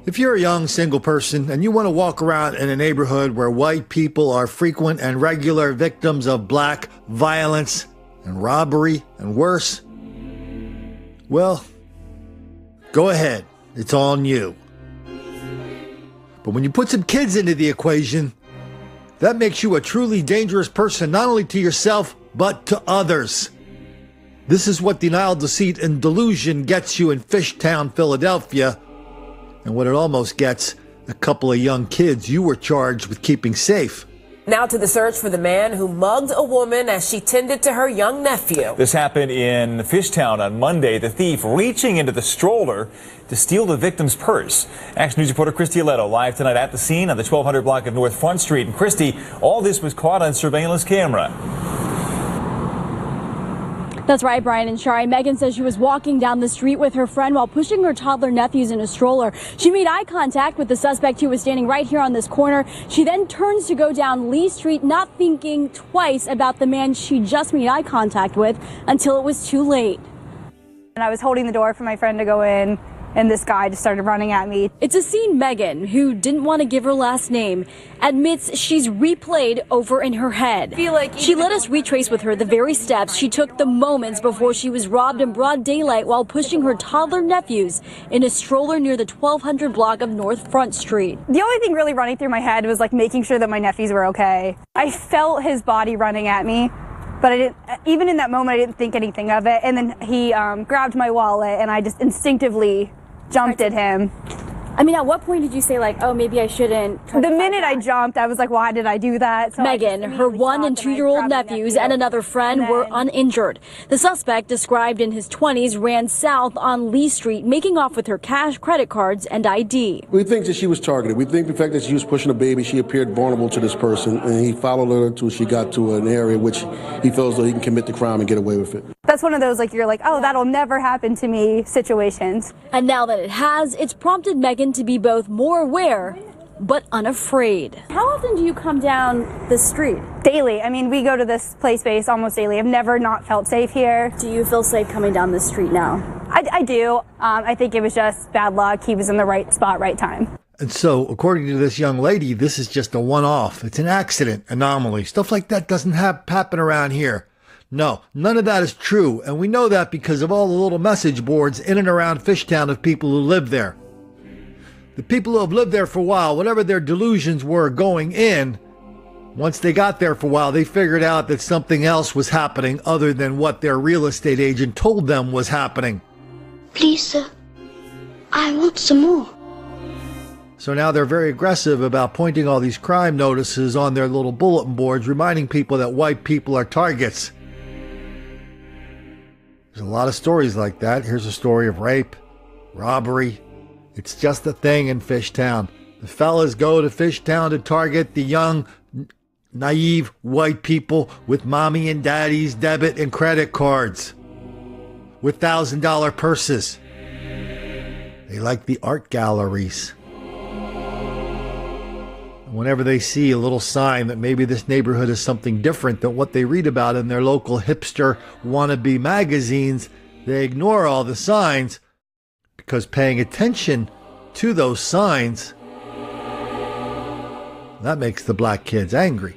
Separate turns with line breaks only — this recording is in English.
If you're a young single person and you want to walk around in a neighborhood where white people are frequent and regular victims of black violence and robbery and worse, well, go ahead. It's on you. But when you put some kids into the equation, that makes you a truly dangerous person, not only to yourself, but to others. This is what denial, deceit, and delusion gets you in Fishtown, Philadelphia, and what it almost gets a couple of young kids you were charged with keeping safe.
Now to the search for the man who mugged a woman as she tended to her young nephew.
This happened in Fishtown on Monday. The thief reaching into the stroller to steal the victim's purse. Action News reporter Christy Aletto live tonight at the scene on the 1200 block of North Front Street. And Christy, all this was caught on surveillance camera.
That's right, Brian and Shari. Megan says she was walking down the street with her friend while pushing her toddler nephews in a stroller. She made eye contact with the suspect who was standing right here on this corner. She then turns to go down Lee Street, not thinking twice about the man she just made eye contact with until it was too late.
And I was holding the door for my friend to go in, and this guy just started running at me.
It's a scene Megan, who didn't want to give her last name, admits she's replayed over in her head. She let us retrace with her the very steps she took the moments before she was robbed in broad daylight while pushing her toddler nephews in a stroller near the 1200 block of North Front Street.
The only thing really running through my head was like making sure that my nephews were okay. I felt his body running at me, but I didn't, even in that moment, I didn't think anything of it. And then he grabbed my wallet, and I just instinctively jumped at him.
I mean, at what point did you say, like, oh, maybe I shouldn't?
The minute I jumped, I was like, why did I do that? So
Megan, her 1- and 2-year-old nephews, and another friend were uninjured. The suspect, described in his 20s, ran south on Lee Street, making off with her cash, credit cards, and ID.
We think that she was targeted. We think the fact that she was pushing a baby, she appeared vulnerable to this person, and he followed her until she got to an area which he feels though he can commit the crime and get away with it.
That's one of those, like, you're like, oh, that'll never happen to me situations.
And now that it has, it's prompted Megan to be both more aware but unafraid. How often do you come down the street?
Daily. I mean, we go to this play space almost daily. I've never not felt safe here.
Do you feel safe coming down the street now?
I do. I think it was just bad luck. He was in the right spot, right time.
And so, according to this young lady, this is just a one-off. It's an accident, anomaly. Stuff like that doesn't happen around here. No, none of that is true, and we know that because of all the little message boards in and around Fishtown of people who live there. The people who have lived there for a while, whatever their delusions were going in, once they got there for a while, they figured out that something else was happening other than what their real estate agent told them was happening.
Please, sir, I want some more.
So now they're very aggressive about pointing all these crime notices on their little bulletin boards, reminding people that white people are targets. There's a lot of stories like that. Here's a story of rape, robbery. It's just a thing in Fishtown. The fellas go to Fishtown to target the young, naive white people with mommy and daddy's debit and credit cards with $1,000 purses. They like the art galleries. Whenever they see a little sign that maybe this neighborhood is something different than what they read about in their local hipster wannabe magazines, they ignore all the signs because paying attention to those signs, that makes the black kids angry.